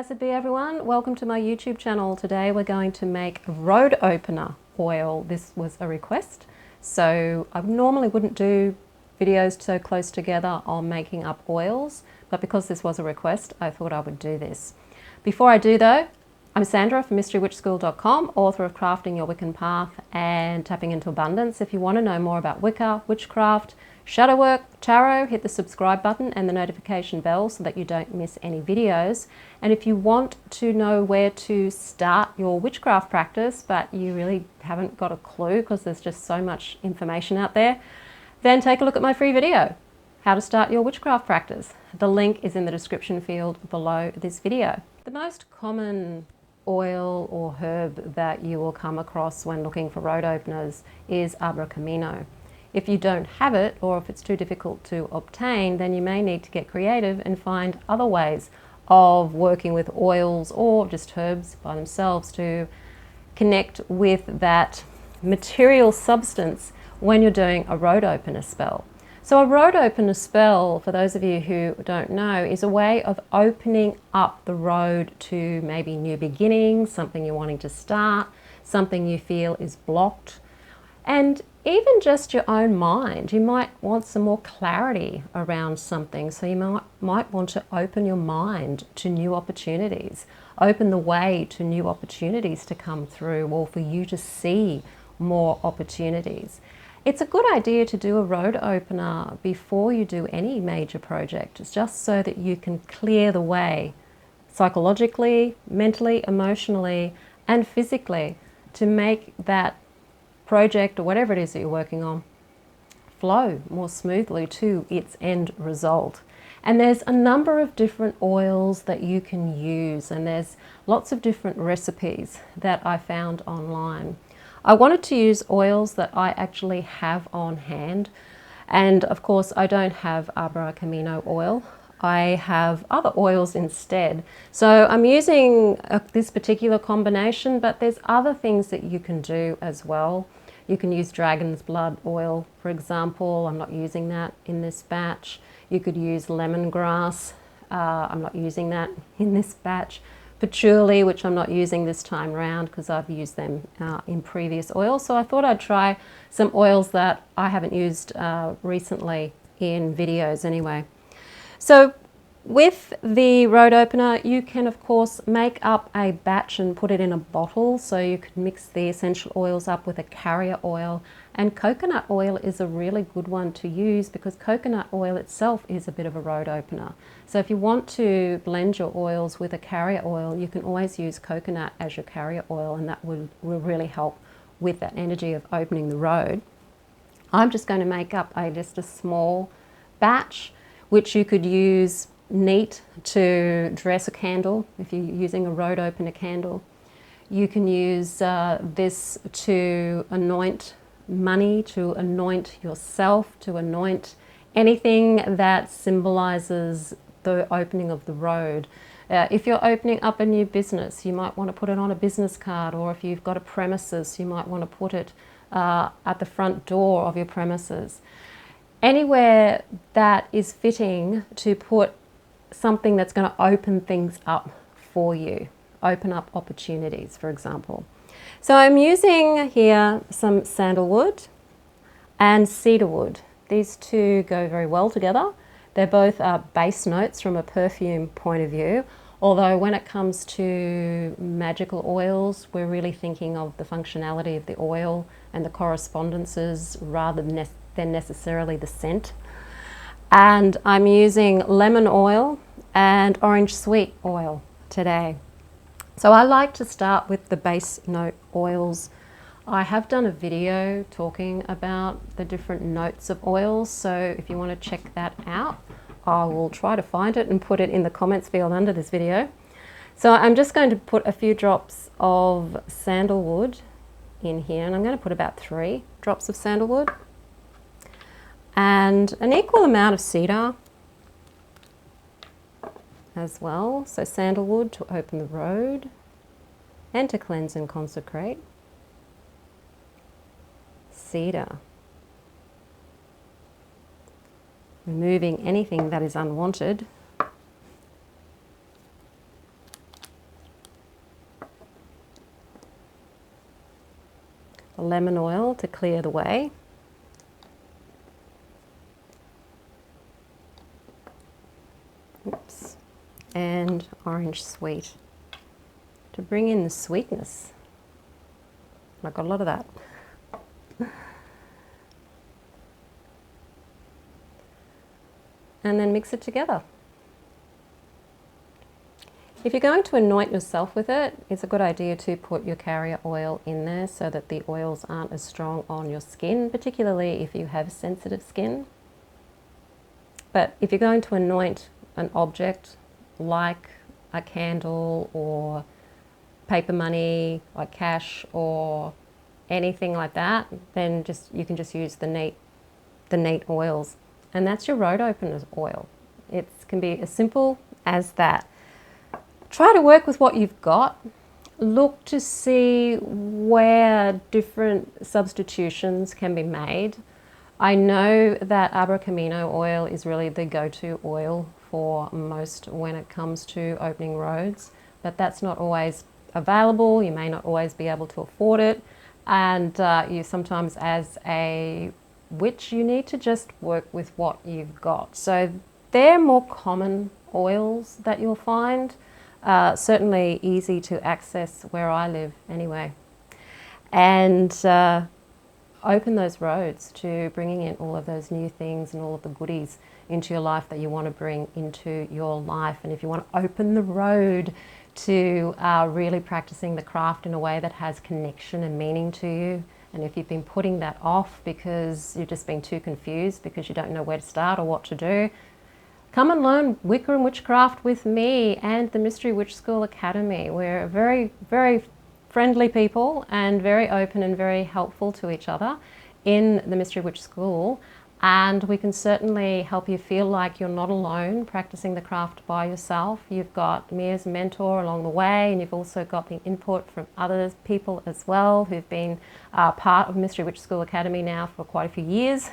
Blessed be everyone. Welcome to my YouTube channel. Today we're going to make road opener oil. This was a request. So I normally wouldn't do videos so close together on making up oils, but because this was a request, I thought I would do this. Before I do though, I'm Sandra from MysteryWitchSchool.com, author of Crafting Your Wiccan Path and Tapping into Abundance. If you want to know more about Wicca, witchcraft, shadow work, tarot, hit the subscribe button and the notification bell so that you don't miss any videos. And if you want to know where to start your witchcraft practice, but you really haven't got a clue because there's just so much information out there, then take a look at my free video, How to Start Your Witchcraft Practice. The link is in the description field below this video. The most common oil or herb that you will come across when looking for road openers is abracamino. If you don't have it, or if it's too difficult to obtain, then you may need to get creative and find other ways of working with oils or just herbs by themselves to connect with that material substance when you're doing a road opener spell. So a road opener spell, for those of you who don't know, is a way of opening up the road to maybe new beginnings, something you're wanting to start, something you feel is blocked, and even just your own mind. You might want some more clarity around something, so you might want to open your mind to new opportunities, open the way to new opportunities to come through, or for you to see more opportunities. It's a good idea to do a road opener before you do any major project. It's just so that you can clear the way psychologically, mentally, emotionally, and physically to make that project or whatever it is that you're working on flow more smoothly to its end result. And there's a number of different oils that you can use, and there's lots of different recipes that I found online. I wanted to use oils that I actually have on hand, and of course I don't have abracamino oil. I have other oils instead. So I'm using this particular combination, but there's other things that you can do as well. You can use dragon's blood oil, for example. I'm not using that in this batch. You could use lemongrass. I'm not using that in this batch. Patchouli, which I'm not using this time around because I've used them in previous oils. So I thought I'd try some oils that I haven't used recently in videos anyway. So with the road opener, you can of course make up a batch and put it in a bottle. So you could mix the essential oils up with a carrier oil, and coconut oil is a really good one to use because coconut oil itself is a bit of a road opener. So if you want to blend your oils with a carrier oil, you can always use coconut as your carrier oil, and that will really help with that energy of opening the road. I'm just going to make up just a small batch, which you could use neat to dress a candle if you're using a road opener candle. You can use this to anoint money, to anoint yourself, to anoint anything that symbolizes the opening of the road. If you're opening up a new business, you might want to put it on a business card, or if you've got a premises, you might want to put it at the front door of your premises. Anywhere that is fitting to put something that's going to open things up for you, open up opportunities, for example. So I'm using here some sandalwood and cedarwood. These two go very well together. They're both base notes from a perfume point of view, although when it comes to magical oils, we're really thinking of the functionality of the oil and the correspondences rather than necessarily the scent. And I'm using lemon oil and orange sweet oil today. So I like to start with the base note oils. I have done a video talking about the different notes of oils, so if you want to check that out, I will try to find it and put it in the comments field under this video. So I'm just going to put a few drops of sandalwood in here, and I'm going to put about 3 drops of sandalwood and an equal amount of cedar as well. So sandalwood to open the road and to cleanse and consecrate. Cedar, removing anything that is unwanted. the lemon oil to clear the way. Oops. And orange sweet to bring in the sweetness. I've got a lot of that. And then mix it together. If you're going to anoint yourself with it, it's a good idea to put your carrier oil in there so that the oils aren't as strong on your skin, particularly if you have sensitive skin. But if you're going to anoint an object like a candle or paper money, like cash or anything like that, then you can just use the neat oils. And that's your road opener's oil. It can be as simple as that. Try to work with what you've got. Look to see where different substitutions can be made. I know that Abracamino oil is really the go-to oil for most when it comes to opening roads, but that's not always available. You may not always be able to afford it, and you sometimes, as a witch, you need to just work with what you've got. So they're more common oils that you'll find. Certainly easy to access where I live anyway. And open those roads to bringing in all of those new things and all of the goodies into your life that you want to bring into your life. And if you want to open the road to really practicing the craft in a way that has connection and meaning to you, and if you've been putting that off because you've just been too confused because you don't know where to start or what to do, come and learn Wicca and Witchcraft with me and the Mystery Witch School Academy. We're very, very friendly people and very open and very helpful to each other in the Mystery Witch School. And we can certainly help you feel like you're not alone practicing the craft by yourself. You've got me as a mentor along the way, and you've also got the input from other people as well who've been part of Mystery Witch School Academy now for quite a few years.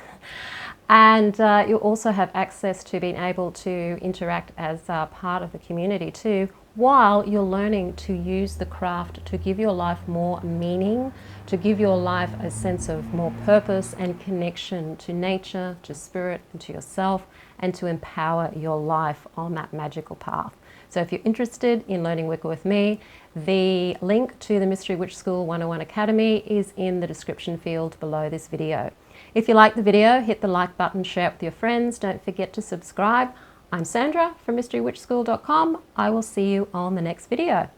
And you'll also have access to being able to interact as part of the community too, while you're learning to use the craft to give your life more meaning, to give your life a sense of more purpose and connection to nature, to spirit, and to yourself, and to empower your life on that magical path. So if you're interested in learning Wicca with me, the link to the Mystery Witch School 101 Academy is in the description field below this video. If you like the video, hit the like button, share it with your friends. Don't forget to subscribe. I'm Sandra from mysterywitchschool.com. I will see you on the next video.